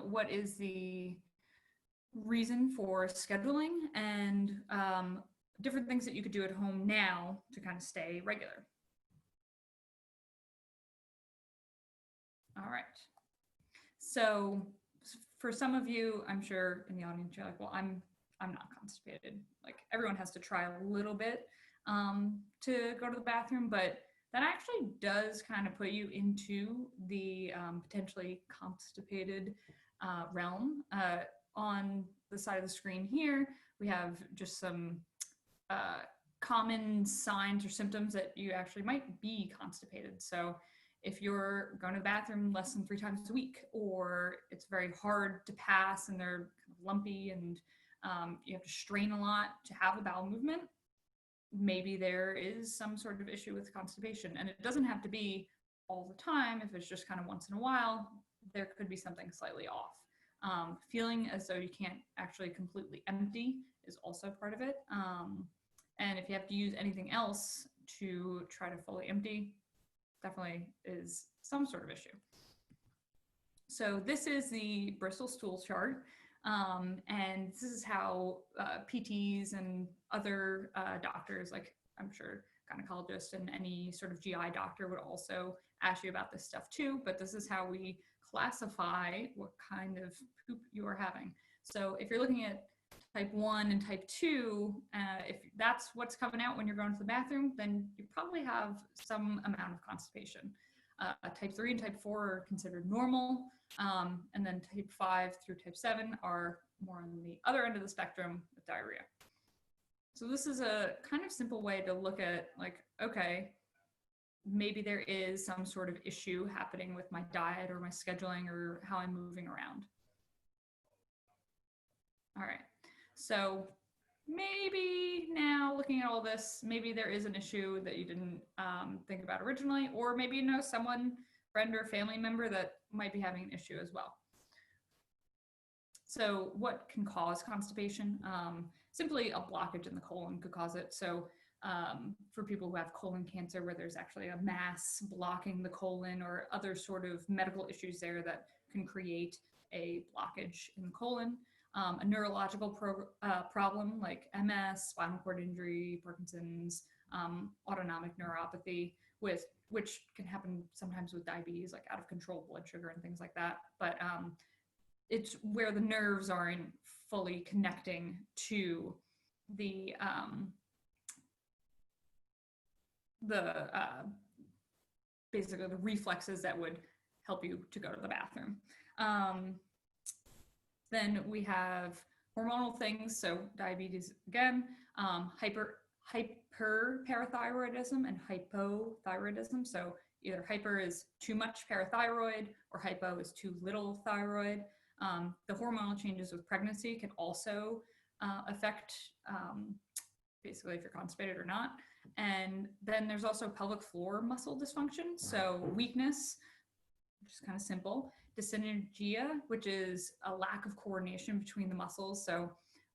what is the reason for scheduling, and different things that you could do at home now to kind of stay regular. All right. So for some of you, I'm sure in the audience, you're like, well, I'm not constipated. Like everyone has to try a little bit to go to the bathroom, but that actually does kind of put you into the potentially constipated realm. On the side of the screen here, we have just some common signs or symptoms that you actually might be constipated. So if you're going to the bathroom less than 3 times a week, or it's very hard to pass and they're kind of lumpy and you have to strain a lot to have a bowel movement, maybe there is some sort of issue with constipation. And it doesn't have to be all the time. If it's just kind of once in a while, there could be something slightly off. Feeling as though you can't actually completely empty is also part of it. And if you have to use anything else to try to fully empty, definitely is some sort of issue. So this is the Bristol stool chart. And this is how PTs and other doctors, like I'm sure gynecologists and any sort of GI doctor would also ask you about this stuff too, but this is how we classify what kind of poop you are having. So if you're looking at type 1 and type 2, if that's what's coming out when you're going to the bathroom, then you probably have some amount of constipation. Type 3 and type 4 are considered normal, and then type 5 through type 7 are more on the other end of the spectrum with diarrhea. So this is a kind of simple way to look at, like, okay, maybe there is some sort of issue happening with my diet or my scheduling or how I'm moving around. All right, so maybe now looking at all this, maybe there is an issue that you didn't think about originally, or maybe you know someone, friend or family member that might be having an issue as well. So what can cause constipation? Simply a blockage in the colon could cause it. So for people who have colon cancer, where there's actually a mass blocking the colon, or other sort of medical issues there that can create a blockage in the colon. A neurological problem like MS, spinal cord injury, Parkinson's, autonomic neuropathy, which can happen sometimes with diabetes, like out of control blood sugar and things like that. But it's where the nerves aren't fully connecting to the basically the reflexes that would help you to go to the bathroom. Then we have hormonal things, so diabetes again, hyperparathyroidism and hypothyroidism. So either hyper is too much parathyroid or hypo is too little thyroid. The hormonal changes with pregnancy can also affect basically if you're constipated or not. And then there's also pelvic floor muscle dysfunction, so weakness, which is kind of simple. Dyssynergia, which is a lack of coordination between the muscles. So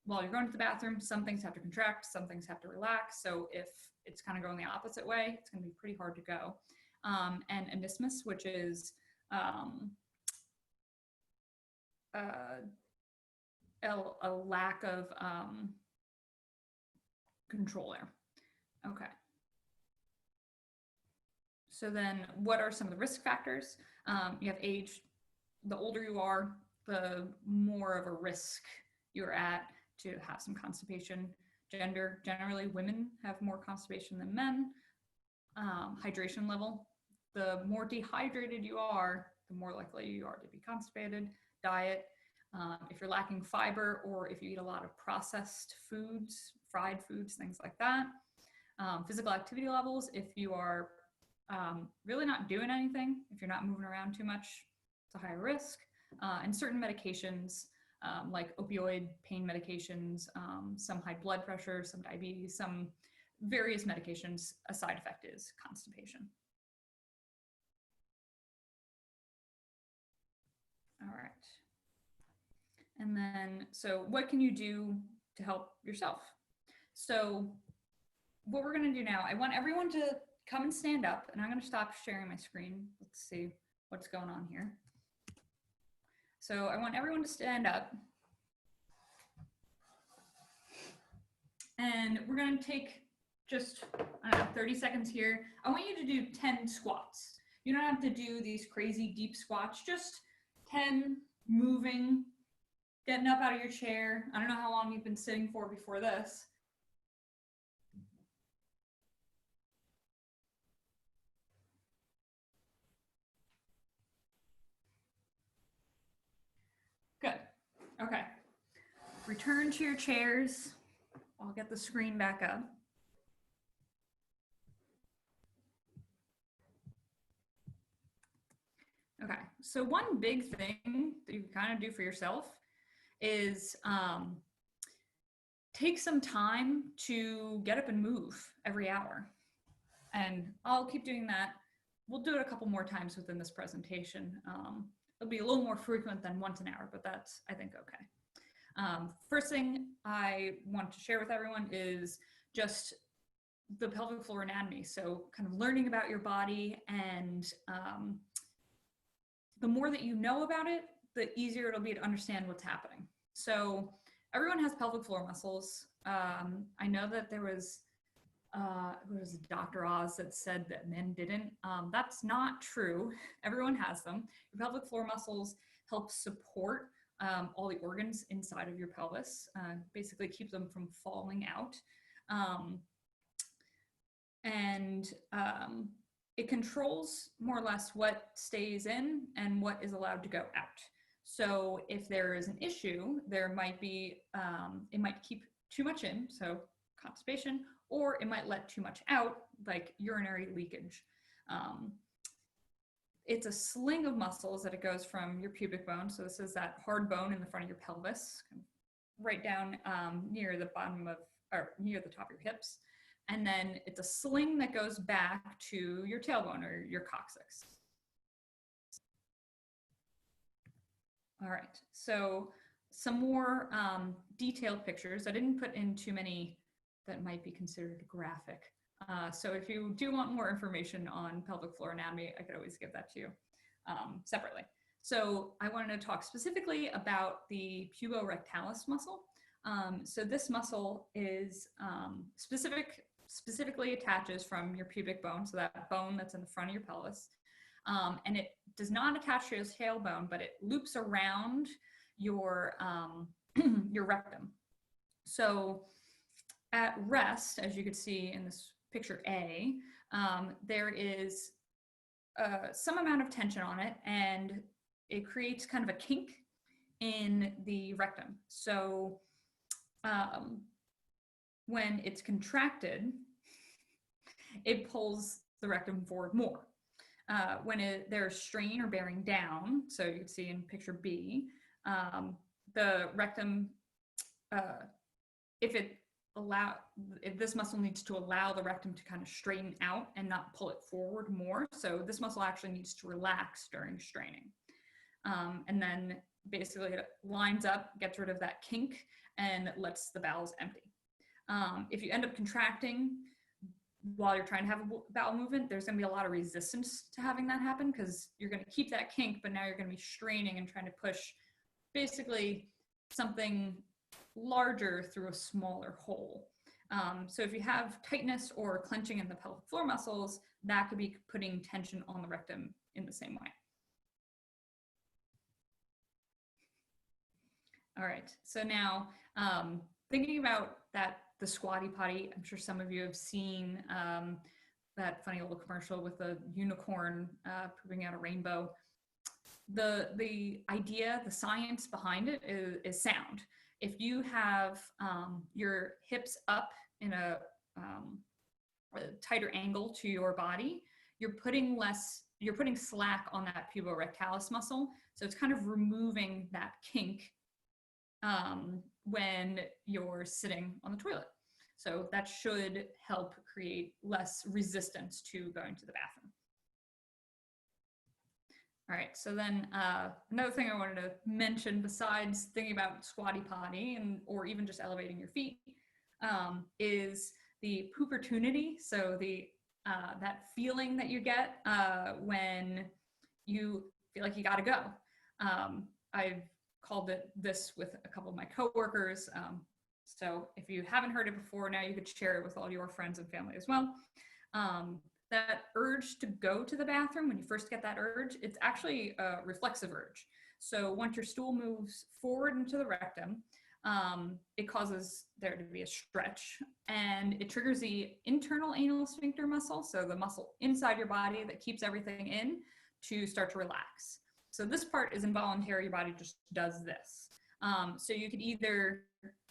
while you're going to the bathroom, some things have to contract, some things have to relax. So if it's kind of going the opposite way, it's going to be pretty hard to go. And anismus, which is a lack of control there. Okay. So then what are some of the risk factors? You have age. The older you are, the more of a risk you're at to have some constipation. Gender, generally women have more constipation than men. Hydration level, the more dehydrated you are, the more likely you are to be constipated. Diet, if you're lacking fiber or if you eat a lot of processed foods, fried foods, things like that. Physical activity levels, if you are really not doing anything, if you're not moving around too much, it's a higher risk. And certain medications, like opioid pain medications, some high blood pressure, some diabetes, some various medications, a side effect is constipation. All right. And then, so what can you do to help yourself? So what we're going to do now, I want everyone to come and stand up, and I'm going to stop sharing my screen. Let's see what's going on here. So I want everyone to stand up. And we're going to take just, I don't know, 30 seconds here. I want you to do 10 squats. You don't have to do these crazy deep squats, just 10 moving, getting up out of your chair. I don't know how long you've been sitting for before this. Good. Okay. Return to your chairs. I'll get the screen back up. Okay, so one big thing that you kind of do for yourself is take some time to get up and move every hour. And I'll keep doing that. We'll do it a couple more times within this presentation. It'll be a little more frequent than once an hour, but that's, I think, okay. First thing I want to share with everyone is just the pelvic floor anatomy. So kind of learning about your body, and the more that you know about it, the easier it'll be to understand what's happening. So everyone has pelvic floor muscles. I know that there was Dr. Oz that said that men didn't. That's not true. Everyone has them. Your pelvic floor muscles help support all the organs inside of your pelvis, basically keep them from falling out. It controls more or less what stays in and what is allowed to go out. So if there is an issue, there might be, it might keep too much in, so constipation, or it might let too much out, like urinary leakage. It's a sling of muscles that it goes from your pubic bone. So this is that hard bone in the front of your pelvis, right down near the bottom of, or near the top of your hips. And then it's a sling that goes back to your tailbone or your coccyx. All right, so some more detailed pictures. I didn't put in too many that might be considered graphic. So if you do want more information on pelvic floor anatomy, I could always give that to you separately. So I wanted to talk specifically about the puborectalis muscle. So this muscle is specifically attaches from your pubic bone, so that bone that's in the front of your pelvis. And it does not attach to your tailbone, but it loops around your, your rectum. So at rest, as you can see in this picture A, there is some amount of tension on it, and it creates kind of a kink in the rectum. So when it's contracted, it pulls the rectum forward more. When there's strain or bearing down, so you can see in picture B, the rectum, if this muscle needs to allow the rectum to kind of straighten out and not pull it forward more. So this muscle actually needs to relax during straining. And then basically it lines up, gets rid of that kink, and lets the bowels empty. If you end up contracting while you're trying to have a bowel movement, there's going to be a lot of resistance to having that happen, because you're going to keep that kink, but now you're going to be straining and trying to push basically something larger through a smaller hole. So if you have tightness or clenching in the pelvic floor muscles, that could be putting tension on the rectum in the same way. All right, so now thinking about the squatty potty, I'm sure some of you have seen that funny little commercial with the unicorn pooping out a rainbow. The idea, the science behind it is sound. If you have your hips up in a tighter angle to your body, you're putting slack on that puborectalis muscle. So it's kind of removing that kink when you're sitting on the toilet. So that should help create less resistance to going to the bathroom. All right, so then another thing I wanted to mention, besides thinking about squatty potty or even just elevating your feet, is the poopertunity. So that feeling that you get when you feel like you gotta go. I've called it this with a couple of my coworkers. So if you haven't heard it before, now you could share it with all your friends and family as well. That urge to go to the bathroom, when you first get that urge, it's actually a reflexive urge. So once your stool moves forward into the rectum, it causes there to be a stretch, and it triggers the internal anal sphincter muscle, so the muscle inside your body that keeps everything in, to start to relax. So this part is involuntary, your body just does this. So you could either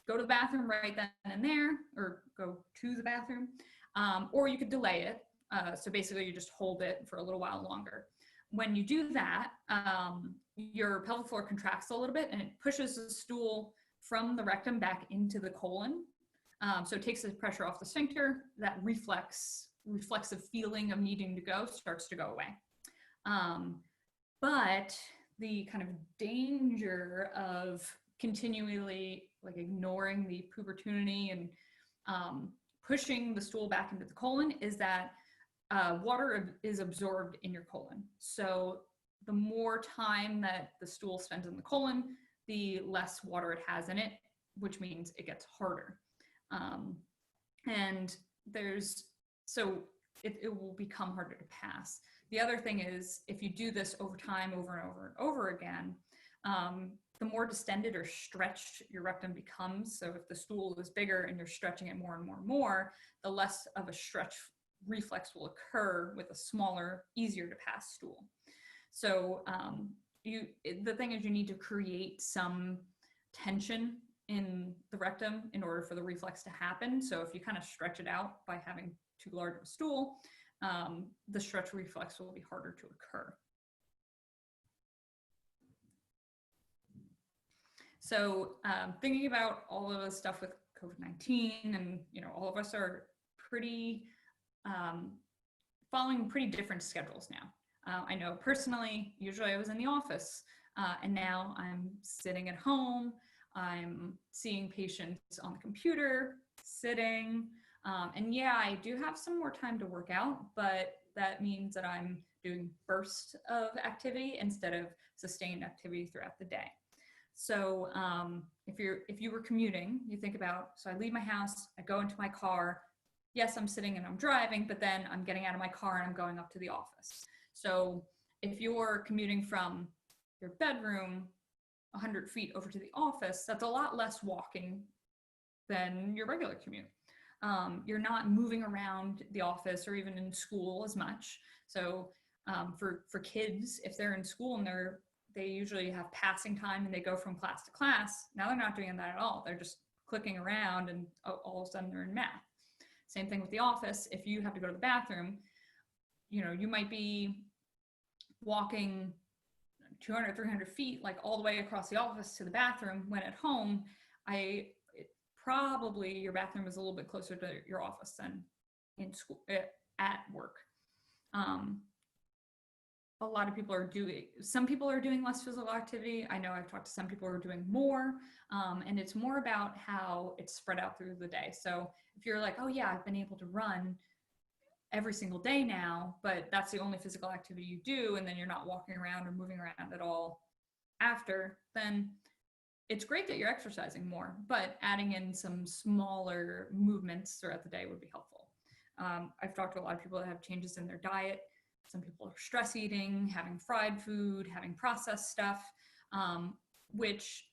go to the bathroom right then and there, or go to the bathroom, or you could delay it. So basically you just hold it for a little while longer. When you do that, your pelvic floor contracts a little bit and it pushes the stool from the rectum back into the colon. So it takes the pressure off the sphincter. That reflexive feeling of needing to go starts to go away. But the kind of danger of continually like ignoring the pooper opportunity and pushing the stool back into the colon is that water is absorbed in your colon. So the more time that the stool spends in the colon, the less water it has in it, which means it gets harder. And it will become harder to pass. The other thing is, if you do this over time, over and over and over again, the more distended or stretched your rectum becomes. So if the stool is bigger and you're stretching it more and more and more, the less of a stretch reflex will occur with a smaller, easier to pass stool. So the thing is, you need to create some tension in the rectum in order for the reflex to happen. So if you kind of stretch it out by having too large of a stool, the stretch reflex will be harder to occur. So thinking about all of the stuff with COVID-19, and all of us are pretty following pretty different schedules now. I know personally, usually I was in the office, and now I'm sitting at home. I'm seeing patients on the computer, sitting, and yeah, I do have some more time to work out, but that means that I'm doing bursts of activity instead of sustained activity throughout the day. So if you were commuting, you think about, so I leave my house, I go into my car. Yes, I'm sitting and I'm driving, but then I'm getting out of my car and I'm going up to the office. So if you're commuting from your bedroom 100 feet over to the office, that's a lot less walking than your regular commute. You're not moving around the office or even in school as much. So for kids, if they're in school and they usually have passing time and they go from class to class, now they're not doing that at all. They're just clicking around and all of a sudden they're in math. Same thing with the office. If you have to go to the bathroom, you might be walking 200, 300 feet, like all the way across the office to the bathroom, when at home, probably your bathroom is a little bit closer to your office than in school, at work. A lot of people some people are doing less physical activity. I know I've talked to some people who are doing more, and it's more about how it's spread out through the day. So if you're like, oh yeah, I've been able to run every single day now, but that's the only physical activity you do, and then you're not walking around or moving around at all after, then it's great that you're exercising more, but adding in some smaller movements throughout the day would be helpful. I've talked to a lot of people that have changes in their diet. Some people are stress eating, having fried food, having processed stuff, which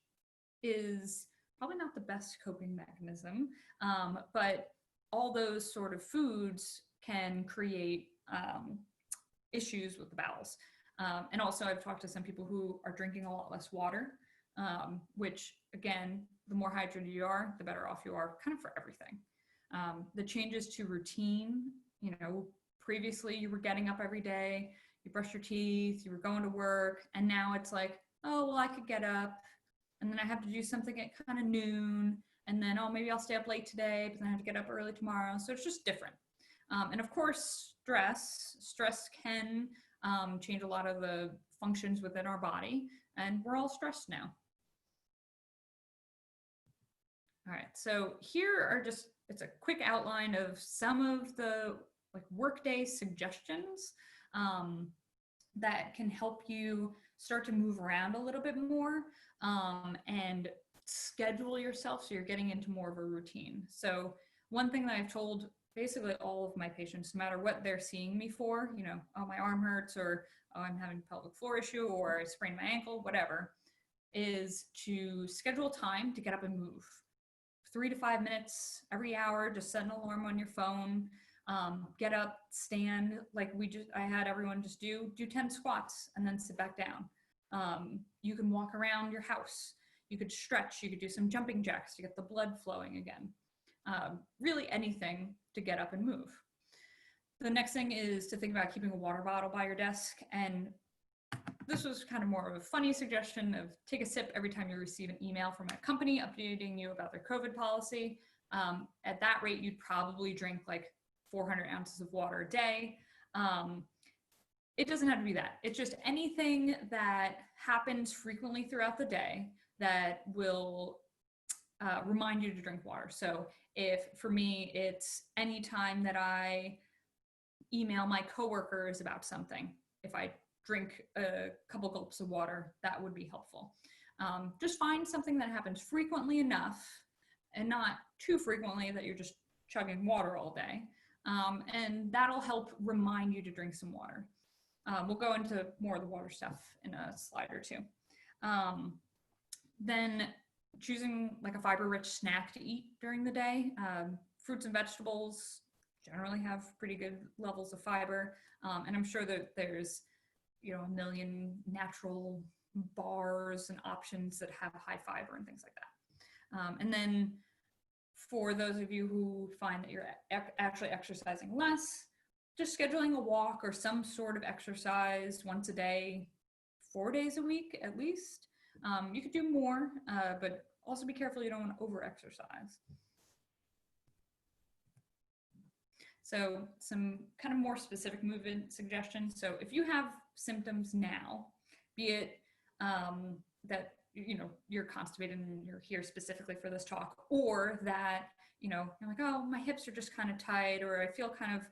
is probably not the best coping mechanism, but all those sort of foods can create issues with the bowels. And also I've talked to some people who are drinking a lot less water, which again, the more hydrated you are, the better off you are kind of for everything. The changes to routine, previously you were getting up every day, you brush your teeth, you were going to work, and now it's like, oh, well, I could get up and then I have to do something at kind of noon, and then, oh, maybe I'll stay up late today, but then I have to get up early tomorrow. So it's just different. And of course, stress can change a lot of the functions within our body, and we're all stressed now. All right, so here are it's a quick outline of some of the Workday suggestions that can help you start to move around a little bit more, and schedule yourself so you're getting into more of a routine. So one thing that I've told basically all of my patients, no matter what they're seeing me for, you know, oh, my arm hurts, or oh, I'm having a pelvic floor issue, or I sprained my ankle, whatever, is to schedule time to get up and move. 3 to 5 minutes every hour, just set an alarm on your phone, get up, stand, like I had everyone just do 10 squats and then sit back down. You can walk around your house. You could stretch, you could do some jumping jacks to get the blood flowing again. Really anything to get up and move. The next thing is to think about keeping a water bottle by your desk. And this was kind of more of a funny suggestion of take a sip every time you receive an email from a company updating you about their COVID policy. At that rate, you'd probably drink like 400 ounces of water a day. It doesn't have to be that. It's just anything that happens frequently throughout the day that will remind you to drink water. So if for me, it's any time that I email my coworkers about something, if I drink a couple gulps of water, that would be helpful. Just find something that happens frequently enough and not too frequently that you're just chugging water all day. And that'll help remind you to drink some water. We'll go into more of the water stuff in a slide or two. Then choosing like a fiber-rich snack to eat during the day. Fruits and vegetables generally have pretty good levels of fiber. And I'm sure that there's, you know, a million natural bars and options that have high fiber and things like that. And then for those of you who find that you're actually exercising less, just scheduling a walk or some sort of exercise once a day, 4 days a week at least. You could do more, but also be careful you don't want to over-exercise. So some kind of more specific movement suggestions. So if you have symptoms now, be it that, you know, you're constipated and you're here specifically for this talk, or that, you know, you're like, oh, my hips are just kind of tight, or I feel kind of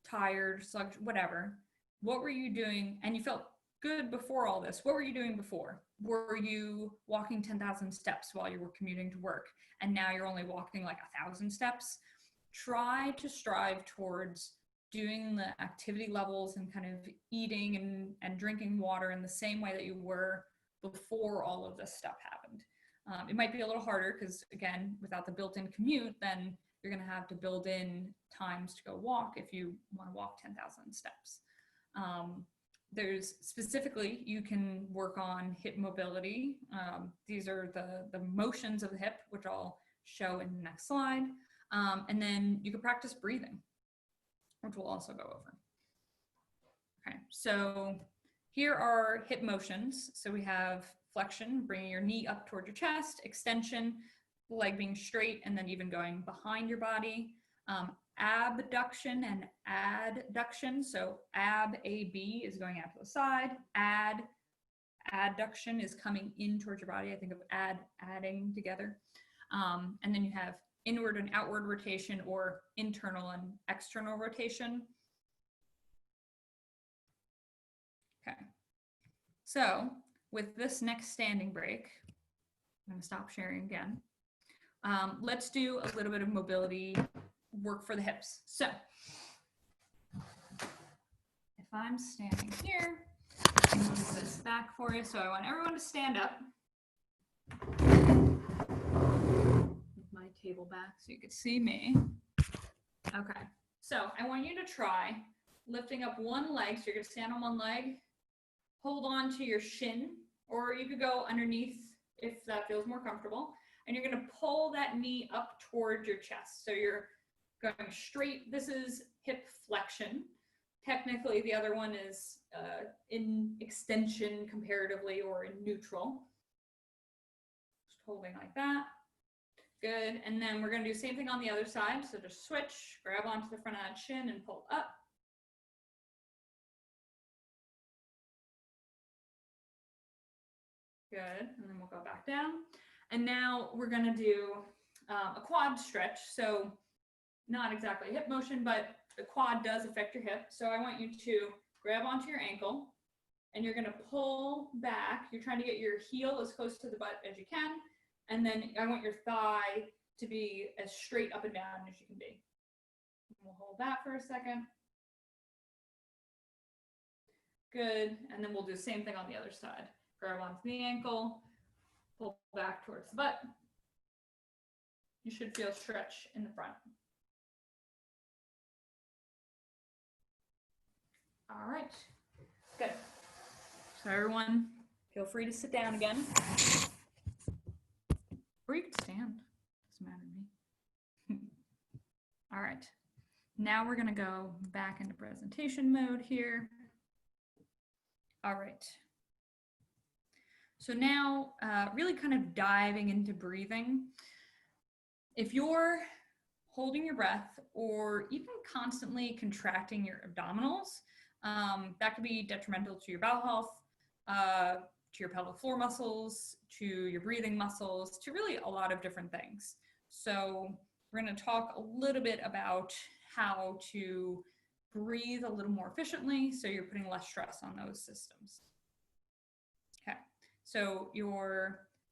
tired, sluggish, whatever. What were you doing? And you felt good before all this. What were you doing before? Were you walking 10,000 steps while you were commuting to work, and now you're only walking like 1,000 steps? Try to strive towards doing the activity levels and kind of eating and drinking water in the same way that you were before all of this stuff happened. It might be a little harder because, again, without the built-in commute, then you're going to have to build in times to go walk if you want to walk 10,000 steps. There's specifically, you can work on hip mobility. These are the motions of the hip, which I'll show in the next slide. And then you can practice breathing, which we'll also go over. Okay, so here are hip motions. So we have flexion, bringing your knee up toward your chest, extension, the leg being straight, and then even going behind your body. Abduction and adduction. So AB is going out to the side. Adduction is coming in towards your body. I think of adding together. And then you have inward and outward rotation, or internal and external rotation. Okay. So with this next standing break, I'm going to stop sharing again. Let's do a little bit of mobility work for the hips. So if I'm standing here, I'll move this back for you. So I want everyone to stand up. With my table back so you could see me. Okay, so I want you to try lifting up one leg. So you're going to stand on one leg, hold on to your shin, or you could go underneath if that feels more comfortable. And you're going to pull that knee up towards your chest. So you're going straight. This is hip flexion. Technically, the other one is in extension comparatively, or in neutral. Just holding like that. Good. And then we're going to do the same thing on the other side. So just switch, grab onto the front of that shin and pull up. Good. And then we'll go back down. And now we're going to do a quad stretch. So not exactly hip motion, but the quad does affect your hip. So I want you to grab onto your ankle and you're gonna pull back. You're trying to get your heel as close to the butt as you can, and then I want your thigh to be as straight up and down as you can be. We'll hold that for a second. Good, and then we'll do the same thing on the other side. Grab onto the ankle, pull back towards the butt. You should feel stretch in the front. All right, good. So everyone, feel free to sit down again. Or you can stand, doesn't matter to me. All right, now we're gonna go back into presentation mode here. All right. So now really kind of diving into breathing. If you're holding your breath or even constantly contracting your abdominals, that could be detrimental to your bowel health, to your pelvic floor muscles, to your breathing muscles, to really a lot of different things. So we're going to talk a little bit about how to breathe a little more efficiently so you're putting less stress on those systems. Okay, so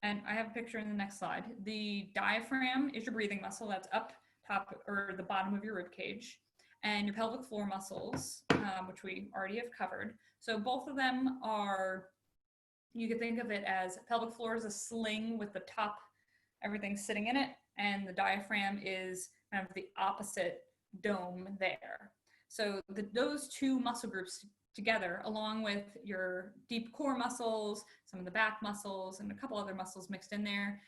and I have a picture in the next slide. The diaphragm is your breathing muscle that's up top or the bottom of your rib cage, and your pelvic floor muscles, which we already have covered. So both of them are, you could think of it as pelvic floor is a sling with the top, everything sitting in it, and the diaphragm is kind of the opposite dome there. So those two muscle groups together, along with your deep core muscles, some of the back muscles, and a couple other muscles mixed in there,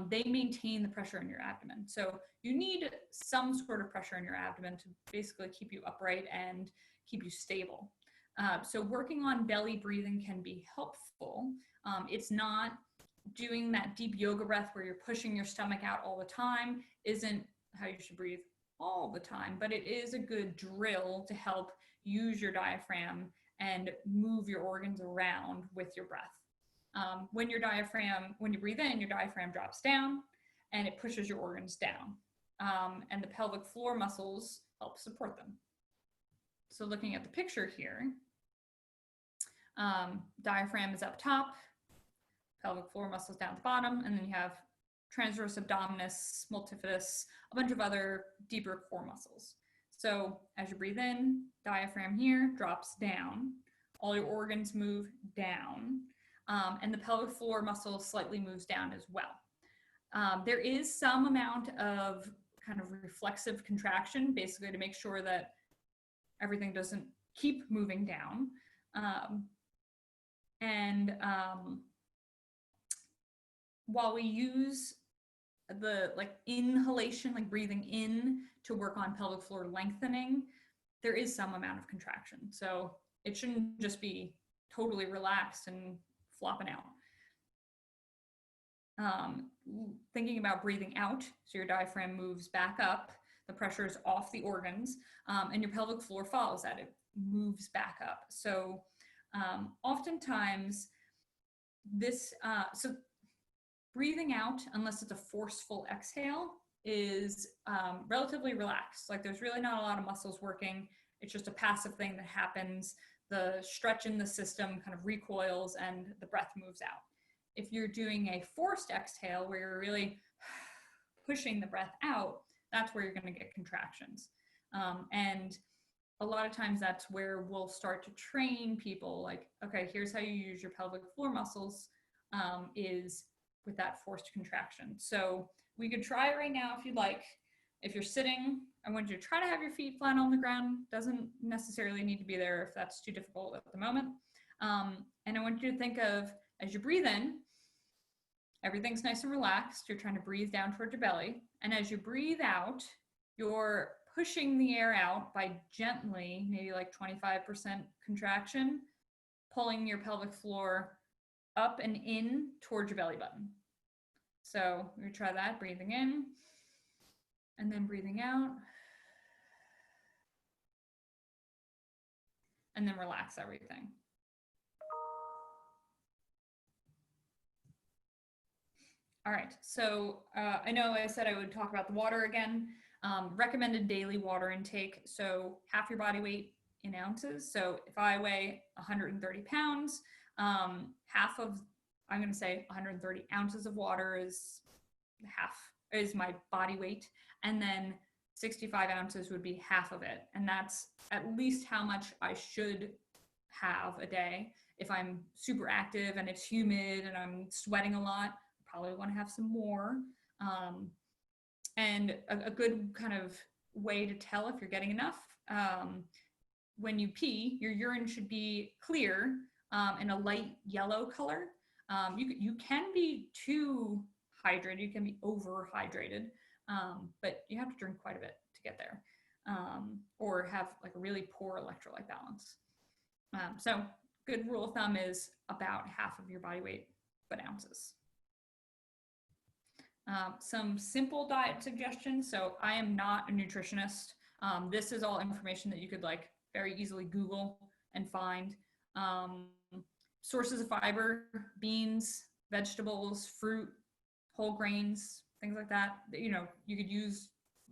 they maintain the pressure in your abdomen. So you need some sort of pressure in your abdomen to basically keep you upright and keep you stable. So working on belly breathing can be helpful. It's not doing that deep yoga breath where you're pushing your stomach out all the time, isn't how you should breathe all the time, but it is a good drill to help use your diaphragm and move your organs around with your breath. When you breathe in, your diaphragm drops down and it pushes your organs down. And the pelvic floor muscles help support them. So looking at the picture here, diaphragm is up top, pelvic floor muscles down at the bottom, and then you have transverse abdominis, multifidus, a bunch of other deeper core muscles. So as you breathe in, diaphragm here drops down, all your organs move down, and the pelvic floor muscle slightly moves down as well. There is some amount of kind of reflexive contraction, basically to make sure that everything doesn't keep moving down. While we use the inhalation, like breathing in to work on pelvic floor lengthening, there is some amount of contraction. So it shouldn't just be totally relaxed and flopping out. Thinking about breathing out, so your diaphragm moves back up, the pressure is off the organs, and your pelvic floor follows that, moves back up. So oftentimes so breathing out, unless it's a forceful exhale, is relatively relaxed. Like there's really not a lot of muscles working. It's just a passive thing that happens. The stretch in the system kind of recoils and the breath moves out. If you're doing a forced exhale where you're really pushing the breath out, that's where you're going to get contractions. And a lot of times that's where we'll start to train people like, okay, here's how you use your pelvic floor muscles, is with that forced contraction. So we could try it right now if you'd like. If you're sitting, I want you to try to have your feet flat on the ground. Doesn't necessarily need to be there if that's too difficult at the moment. And I want you to think of, as you breathe in, everything's nice and relaxed. You're trying to breathe down toward your belly. And as you breathe out, you're pushing the air out by gently, maybe like 25% contraction, pulling your pelvic floor up and in towards your belly button. So we're gonna try that, breathing in and then breathing out. And then relax everything. All right, so I know I said I would talk about the water again. Recommended daily water intake. So half your body weight in ounces. So if I weigh 130 pounds, half of, I'm going to say 130 ounces of water is my body weight. And then 65 ounces would be half of it. And that's at least how much I should have a day. If I'm super active and it's humid and I'm sweating a lot, I probably want to have some more. And a good kind of way to tell if you're getting enough, when you pee, your urine should be clear in a light yellow color. You can be too hydrated, you can be overhydrated, but you have to drink quite a bit to get there, or have like a really poor electrolyte balance. So good rule of thumb is about half of your body weight, but ounces. Some simple diet suggestions. So I am not a nutritionist. This is all information that you could like very easily Google and find. Sources of fiber: beans, vegetables, fruit, whole grains, things like that. You know, you could use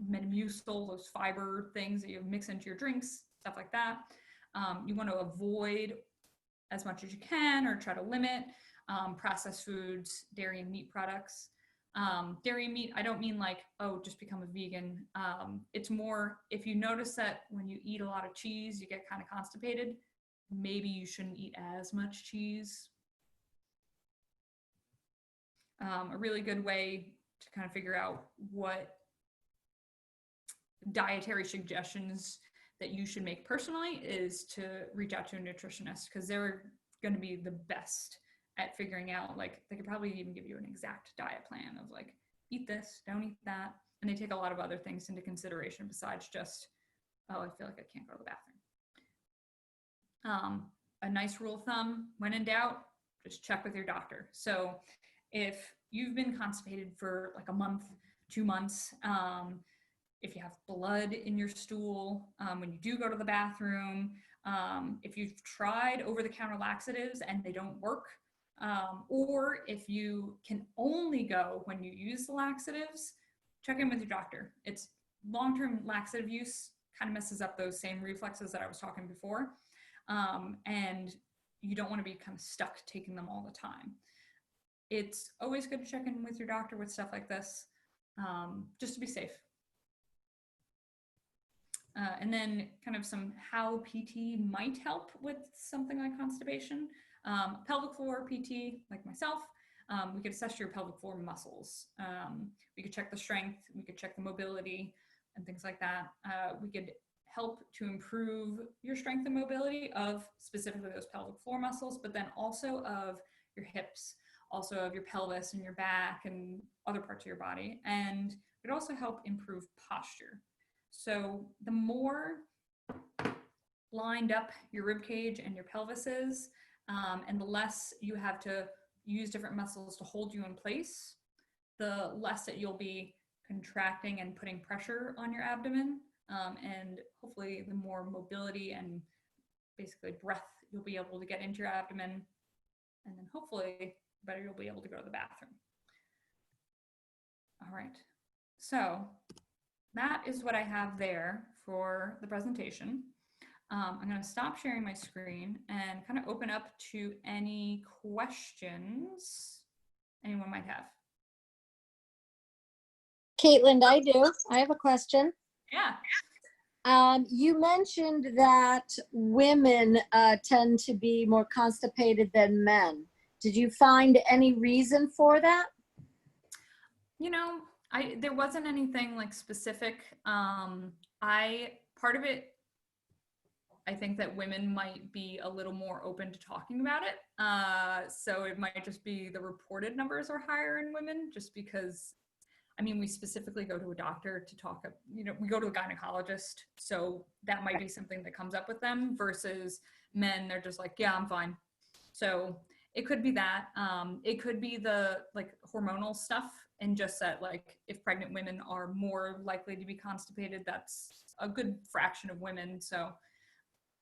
Metamucil, those fiber things that you mix into your drinks, stuff like that. You want to avoid as much as you can, or try to limit processed foods, dairy and meat products. Dairy and meat, I don't mean like, oh, just become a vegan. It's more, if you notice that when you eat a lot of cheese, you get kind of constipated, maybe you shouldn't eat as much cheese. A really good way to kind of figure out what dietary suggestions that you should make personally is to reach out to a nutritionist, because they're going to be the best at figuring out, like, they could probably even give you an exact diet plan of like, eat this, don't eat that. And they take a lot of other things into consideration besides just, oh, I feel like I can't go to the bathroom. A nice rule of thumb: when in doubt, just check with your doctor. So if you've been constipated for like a month, 2 months, if you have blood in your stool, when you do go to the bathroom, if you've tried over-the-counter laxatives and they don't work, or if you can only go when you use the laxatives, check in with your doctor. It's long-term laxative use kind of messes up those same reflexes that I was talking before. And you don't want to be kind of stuck taking them all the time. It's always good to check in with your doctor with stuff like this, just to be safe. And then kind of some how PT might help with something like constipation. Pelvic floor PT, like myself, we could assess your pelvic floor muscles. We could check the strength, we could check the mobility and things like that. We could help to improve your strength and mobility of specifically those pelvic floor muscles, but then also of your hips, also of your pelvis and your back and other parts of your body. And it would also help improve posture. So the more lined up your rib cage and your pelvis is, and the less you have to use different muscles to hold you in place, the less that you'll be contracting and putting pressure on your abdomen, and hopefully the more mobility and basically breath you'll be able to get into your abdomen, and then hopefully better you'll be able to go to the bathroom. All right, so that is what I have there for the presentation. I'm going to stop sharing my screen and kind of open up to any questions anyone might have. Caitlin, I do. I have a question. Yeah. You mentioned that women tend to be more constipated than men. Did you find any reason for that? You know, there wasn't anything like specific. Part of it, I think that women might be a little more open to talking about it. So it might just be the reported numbers are higher in women, just because, I mean, we specifically go to a doctor to talk, you know, we go to a gynecologist. So that might be something that comes up with them, versus men, they're just like, yeah, I'm fine. So it could be that. It could be the like hormonal stuff, and just that, like, if pregnant women are more likely to be constipated, that's a good fraction of women. So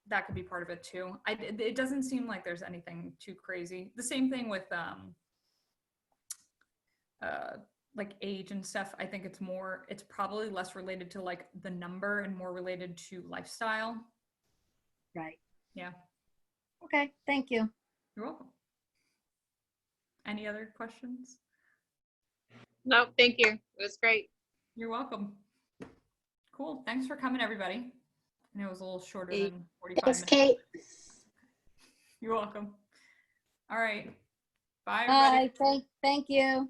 that could be part of it too. It doesn't seem like there's anything too crazy. The same thing with like age and stuff. I think it's probably less related to like the number and more related to lifestyle. Right. Yeah. Okay, thank you. You're welcome. Any other questions? No, thank you. It was great. You're welcome. Cool. Thanks for coming, everybody. I know it was a little shorter than 45 Thanks, minutes. Kate. You're welcome. All right. Bye, everybody. Bye. Thank you.